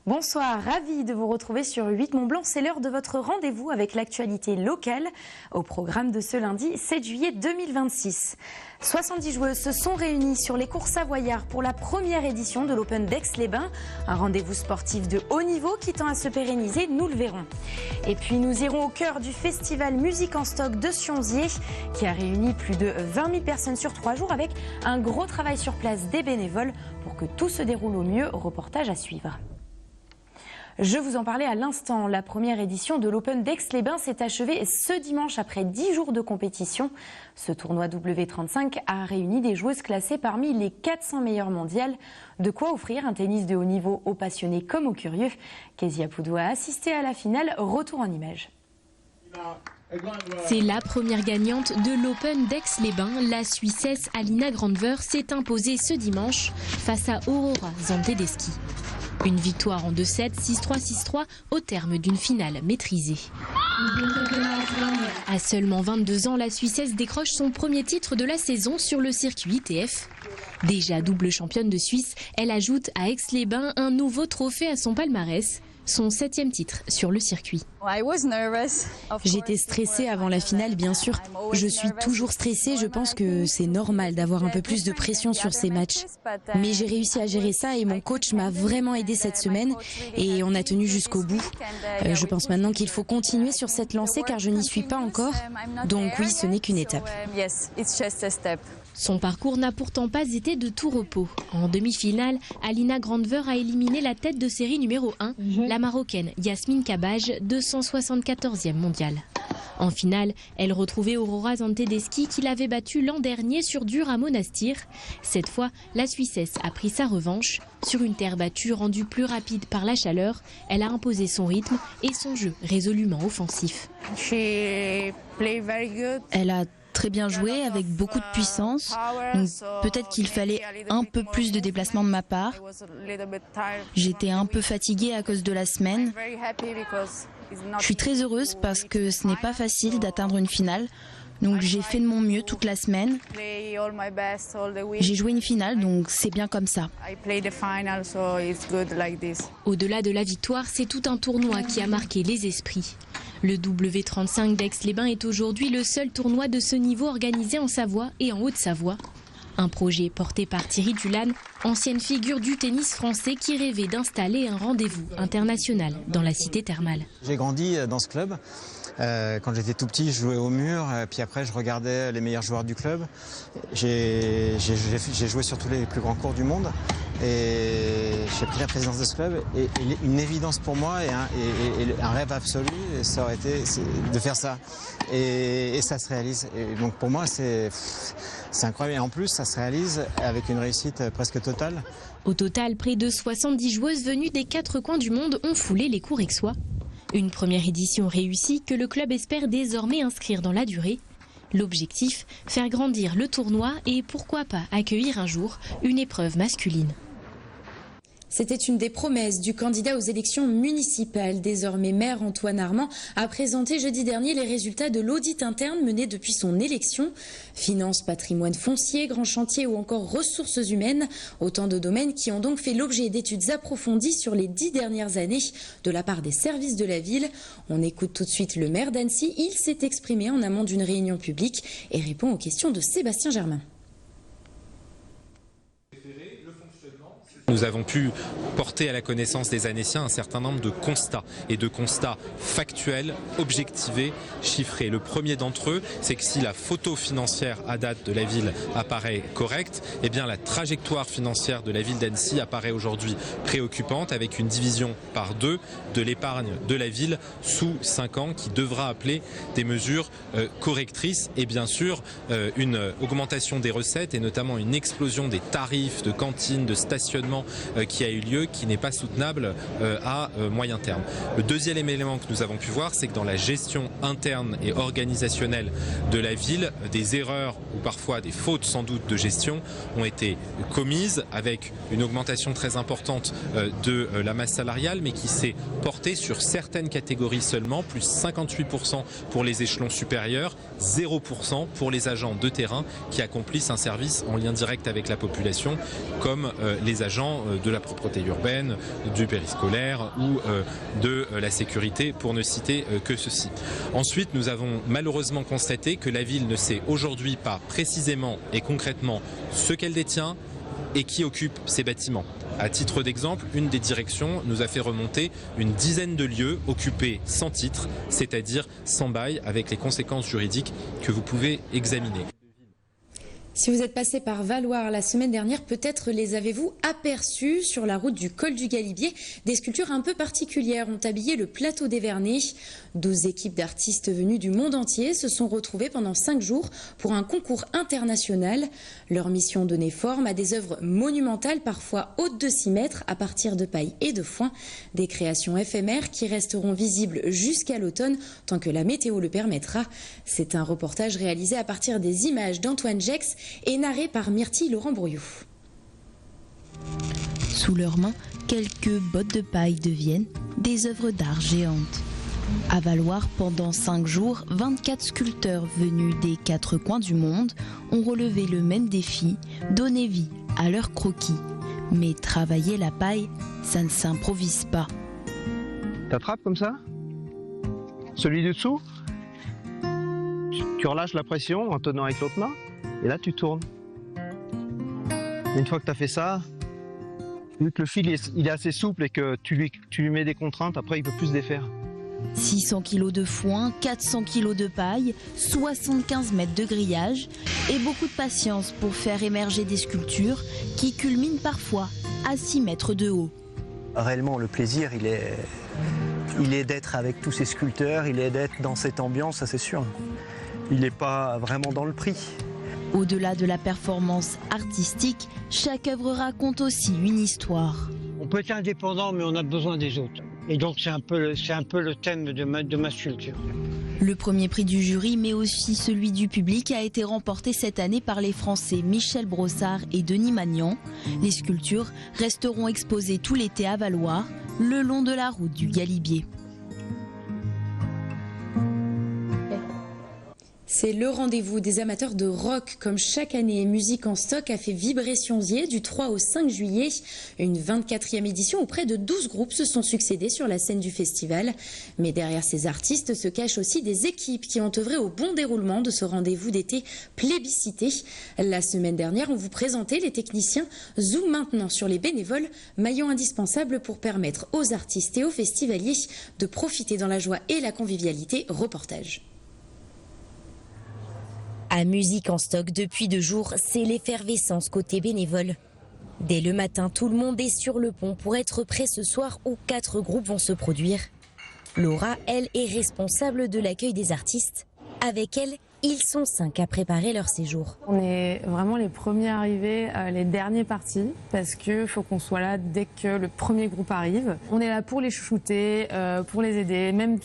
Bonsoir, ravi de vous retrouver sur 8 Mont Blanc. C'est l'heure de votre rendez-vous avec l'actualité locale au programme de ce lundi 7 juillet 2026. 70 joueuses se sont réunies sur les cours Savoyards pour la première édition de l'Open d'Aix-les-Bains. Un rendez-vous sportif de haut niveau qui tend à se pérenniser, nous le verrons. Et puis nous irons au cœur du festival Musique en stock de Sionzier qui a réuni plus de 20 000 personnes sur 3 jours avec un gros travail sur place des bénévoles pour que tout se déroule au mieux. Reportage à suivre. Je vous en parlais à l'instant, la première édition de l'Open d'Aix-les-Bains s'est achevée ce dimanche après 10 jours de compétition. Ce tournoi W35 a réuni des joueuses classées parmi les 400 meilleures mondiales. De quoi offrir un tennis de haut niveau aux passionnés comme aux curieux. Kezia Poudou a assisté à la finale, retour en images. C'est la première gagnante de l'Open d'Aix-les-Bains. La Suissesse Alina Grandver s'est imposée ce dimanche face à Aurora Zantedeski. Une victoire en 2-7, 6-3, 6-3 au terme d'une finale maîtrisée. À seulement 22 ans, la Suissesse décroche son premier titre de la saison sur le circuit ITF. Déjà double championne de Suisse, elle ajoute à Aix-les-Bains un nouveau trophée à son palmarès. Son 7e titre sur le circuit. J'étais stressée avant la finale, bien sûr. Je suis toujours stressée, je pense que c'est normal d'avoir un peu plus de pression sur ces matchs. Mais j'ai réussi à gérer ça et mon coach m'a vraiment aidé cette semaine et on a tenu jusqu'au bout. Je pense maintenant qu'il faut continuer sur cette lancée car je n'y suis pas encore. Donc oui, ce n'est qu'une étape. Son parcours n'a pourtant pas été de tout repos. En demi-finale, Alina Grandver a éliminé la tête de série numéro 1, la Marocaine Yasmine Kabaj, 274e mondiale. En finale, elle retrouvait Aurora Zantedeski qui l'avait battue l'an dernier sur dur à Monastir. Cette fois, la Suissesse a pris sa revanche. Sur une terre battue rendue plus rapide par la chaleur, elle a imposé son rythme et son jeu résolument offensif. Elle a très bien joué, avec beaucoup de puissance. Donc peut-être qu'il fallait un peu plus de déplacement de ma part. J'étais un peu fatiguée à cause de la semaine. Je suis très heureuse parce que ce n'est pas facile d'atteindre une finale. Donc j'ai fait de mon mieux toute la semaine. J'ai joué une finale, donc c'est bien comme ça. Au-delà de la victoire, c'est tout un tournoi qui a marqué les esprits. Le W35 d'Aix-les-Bains est aujourd'hui le seul tournoi de ce niveau organisé en Savoie et en Haute-Savoie. Un projet porté par Thierry Dulane, ancienne figure du tennis français qui rêvait d'installer un rendez-vous international dans la cité thermale. J'ai grandi dans ce club. Quand j'étais tout petit, je jouais au mur, puis après je regardais les meilleurs joueurs du club. J'ai joué sur tous les plus grands cours du monde et j'ai pris la présidence de ce club. Et une évidence pour moi et un rêve absolu, ça aurait été de faire ça. Et ça se réalise. Et donc pour moi, c'est incroyable. Et en plus, ça se réalise avec une réussite presque totale. Au total, près de 70 joueuses venues des 4 coins du monde ont foulé les cours aixois. Une première édition réussie que le club espère désormais inscrire dans la durée. L'objectif, faire grandir le tournoi et pourquoi pas accueillir un jour une épreuve masculine. C'était une des promesses du candidat aux élections municipales. Désormais maire, Antoine Armand a présenté jeudi dernier les résultats de l'audit interne mené depuis son élection. Finances, patrimoine foncier, grands chantiers ou encore ressources humaines. Autant de domaines qui ont donc fait l'objet d'études approfondies sur les 10 dernières années de la part des services de la ville. On écoute tout de suite le maire d'Annecy. Il s'est exprimé en amont d'une réunion publique et répond aux questions de Sébastien Germain. Nous avons pu porter à la connaissance des Annéciens un certain nombre de constats et de constats factuels, objectivés, chiffrés. Le premier d'entre eux, c'est que si la photo financière à date de la ville apparaît correcte, eh bien la trajectoire financière de la ville d'Annecy apparaît aujourd'hui préoccupante avec une division par 2 de l'épargne de la ville sous 5 ans qui devra appeler des mesures correctrices et bien sûr une augmentation des recettes et notamment une explosion des tarifs de cantines, de stationnement qui a eu lieu, qui n'est pas soutenable à moyen terme. Le deuxième élément que nous avons pu voir, c'est que dans la gestion interne et organisationnelle de la ville, des erreurs ou parfois des fautes sans doute de gestion ont été commises avec une augmentation très importante de la masse salariale, mais qui s'est portée sur certaines catégories seulement, plus 58% pour les échelons supérieurs, 0% pour les agents de terrain qui accomplissent un service en lien direct avec la population, comme les agents également de la propreté urbaine, du périscolaire ou de la sécurité, pour ne citer que ceci. Ensuite, nous avons malheureusement constaté que la ville ne sait aujourd'hui pas précisément et concrètement ce qu'elle détient et qui occupe ces bâtiments. À titre d'exemple, une des directions nous a fait remonter une dizaine de lieux occupés sans titre, c'est-à-dire sans bail, avec les conséquences juridiques que vous pouvez examiner. Si vous êtes passé par Valloire la semaine dernière, peut-être les avez-vous aperçus sur la route du col du Galibier. Des sculptures un peu particulières ont habillé le plateau des Vernets. 12 équipes d'artistes venus du monde entier se sont retrouvées pendant 5 jours pour un concours international. Leur mission donnait forme à des œuvres monumentales, parfois hautes de 6 mètres, à partir de paille et de foin. Des créations éphémères qui resteront visibles jusqu'à l'automne, tant que la météo le permettra. C'est un reportage réalisé à partir des images d'Antoine Gex et narré par Myrtille Laurent-Brouillou. Sous leurs mains, quelques bottes de paille deviennent des œuvres d'art géantes. À Valloire, pendant 5 jours, 24 sculpteurs venus des 4 coins du monde ont relevé le même défi, donner vie à leurs croquis. Mais travailler la paille, ça ne s'improvise pas. T'attrapes comme ça? Celui du dessous? Tu relâches la pression en tenant avec l'autre main et là tu tournes. Une fois que tu as fait ça, vu que le fil il est assez souple et que tu lui mets des contraintes, après il peut plus se défaire. 600 kg de foin, 400 kg de paille, 75 mètres de grillage et beaucoup de patience pour faire émerger des sculptures qui culminent parfois à 6 mètres de haut. Réellement, le plaisir, il est d'être avec tous ces sculpteurs, il est d'être dans cette ambiance, ça c'est sûr. Il n'est pas vraiment dans le prix. Au-delà de la performance artistique, chaque œuvre raconte aussi une histoire. On peut être indépendant, mais on a besoin des autres. Et donc c'est un peu le thème de ma sculpture. Le premier prix du jury, mais aussi celui du public, a été remporté cette année par les Français Michel Brossard et Denis Magnan. Les sculptures resteront exposées tout l'été à Valloire, le long de la route du Galibier. C'est le rendez-vous des amateurs de rock. Comme chaque année, Musique en stock a fait vibrer Sionzier du 3 au 5 juillet. Une 24e édition où près de 12 groupes se sont succédés sur la scène du festival. Mais derrière ces artistes se cachent aussi des équipes qui ont œuvré au bon déroulement de ce rendez-vous d'été plébiscité. La semaine dernière, on vous présentait les techniciens. Zoom maintenant sur les bénévoles, maillon indispensable pour permettre aux artistes et aux festivaliers de profiter dans la joie et la convivialité. Reportage. À Musique en stock depuis 2 jours, c'est l'effervescence côté bénévole. Dès le matin, tout le monde est sur le pont pour être prêt ce soir où 4 groupes vont se produire. Laura, elle, est responsable de l'accueil des artistes. Avec elle, ils sont 5 à préparer leur séjour. On est vraiment les premiers arrivés, les derniers partis, parce qu'il faut qu'on soit là dès que le premier groupe arrive. On est là pour les chouchouter, pour les aider, même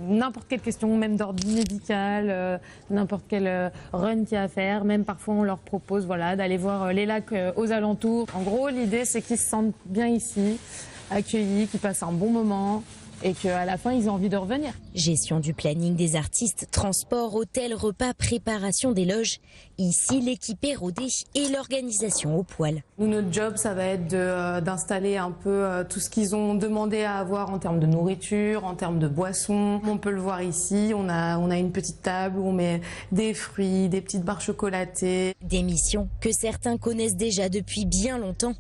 n'importe quelle question, même d'ordre médical, n'importe quel run qu'il y a à faire. Même parfois on leur propose d'aller voir les lacs aux alentours. En gros, l'idée c'est qu'ils se sentent bien ici, accueillis, qu'ils passent un bon moment et qu'à la fin ils aient envie de revenir. Gestion du planning des artistes, transport, hôtel, repas, préparation des loges. Ici, l'équipe est rodée et l'organisation au poil. Nous, notre job, ça va être d'installer un peu tout ce qu'ils ont demandé à avoir en termes de nourriture, en termes de boissons. On peut le voir ici, on a une petite table où on met des fruits, des petites barres chocolatées. Des missions que certains connaissent déjà depuis bien longtemps.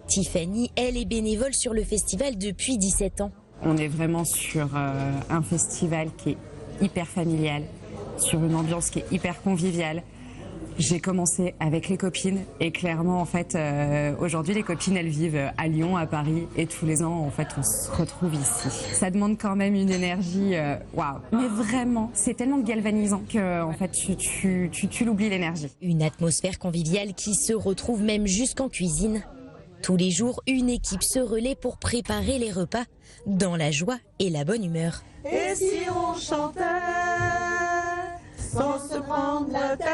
Tiffany, elle, est bénévole sur le festival depuis 17 ans. On est vraiment sur un festival qui est hyper familial, sur une ambiance qui est hyper conviviale. J'ai commencé avec les copines et clairement, en fait, aujourd'hui, les copines, elles vivent à Lyon, à Paris et tous les ans, en fait, on se retrouve ici. Ça demande quand même une énergie, waouh. Mais vraiment, c'est tellement galvanisant que, en fait, tu l'oublies l'énergie. Une atmosphère conviviale qui se retrouve même jusqu'en cuisine. Tous les jours, une équipe se relaie pour préparer les repas dans la joie et la bonne humeur. Et si on chantait sans se prendre la tête?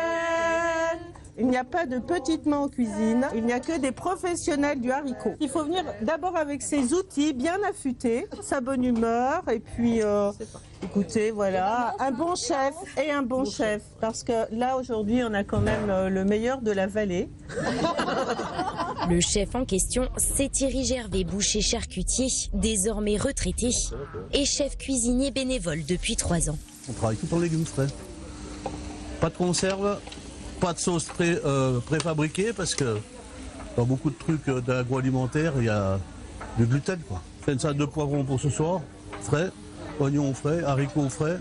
Il n'y a pas de petites mains en cuisine, il n'y a que des professionnels du haricot. Il faut venir d'abord avec ses outils bien affûtés, sa bonne humeur et puis écoutez, voilà, un bon chef et un bon chef. Parce que là aujourd'hui on a quand même le meilleur de la vallée. Le chef en question, c'est Thierry Gervais, boucher charcutier, désormais retraité, et chef cuisinier bénévole depuis 3 ans. On travaille tout en légumes frais. Pas de conserve, pas de sauce préfabriquée, parce que dans beaucoup de trucs d'agroalimentaire, il y a du gluten, quoi. Une salade de poivrons pour ce soir, frais, oignons frais, haricots frais,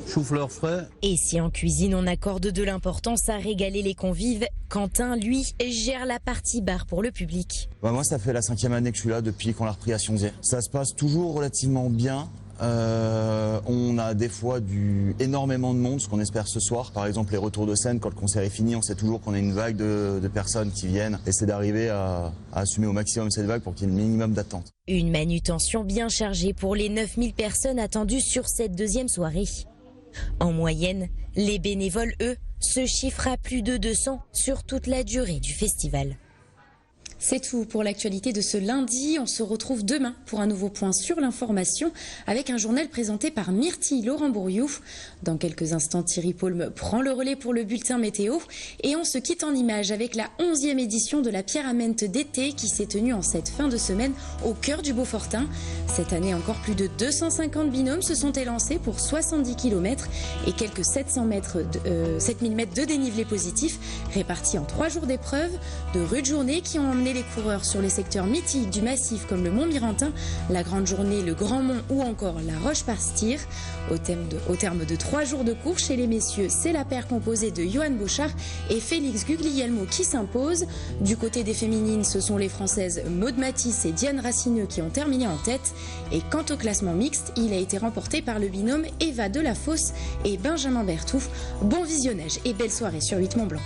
chou-fleur frais. Et si en cuisine on accorde de l'importance à régaler les convives, Quentin, lui, gère la partie bar pour le public. Moi, ça fait la 5e année que je suis là depuis qu'on l'a repris à Sionzier. Ça se passe toujours relativement bien. On a des fois énormément de monde, ce qu'on espère ce soir. Par exemple, les retours de scène, quand le concert est fini, on sait toujours qu'on a une vague de personnes qui viennent. Et c'est d'arriver à assumer au maximum cette vague pour qu'il y ait le minimum d'attente. Une manutention bien chargée pour les 9000 personnes attendues sur cette 2e soirée. En moyenne, les bénévoles, eux, se chiffrent à plus de 200 sur toute la durée du festival. C'est tout pour l'actualité de ce lundi. On se retrouve demain pour un nouveau point sur l'information avec un journal présenté par Myrtille Laurent Bourriou. Dans quelques instants, Thierry Paulme prend le relais pour le bulletin météo. Et on se quitte en images avec la 11e édition de la Pierre-Ament d'été qui s'est tenue en cette fin de semaine au cœur du Beaufortain. Cette année, encore plus de 250 binômes se sont élancés pour 70 km et quelques 7000 mètres de dénivelé positif répartis en 3 jours d'épreuves, de rudes journées qui ont emmené les coureurs sur les secteurs mythiques du massif comme le Mont-Mirantin, la Grande Journée, le Grand Mont ou encore la Roche-Pastir. Au terme de 3 jours de course chez les messieurs, c'est la paire composée de Johan Bochard et Félix Guglielmo qui s'impose. Du côté des féminines, ce sont les Françaises Maud Matisse et Diane Racineux qui ont terminé en tête. Et quant au classement mixte, il a été remporté par le binôme Eva Delafosse et Benjamin Berthouf. Bon visionnage et belle soirée sur 8 Mont Blanc.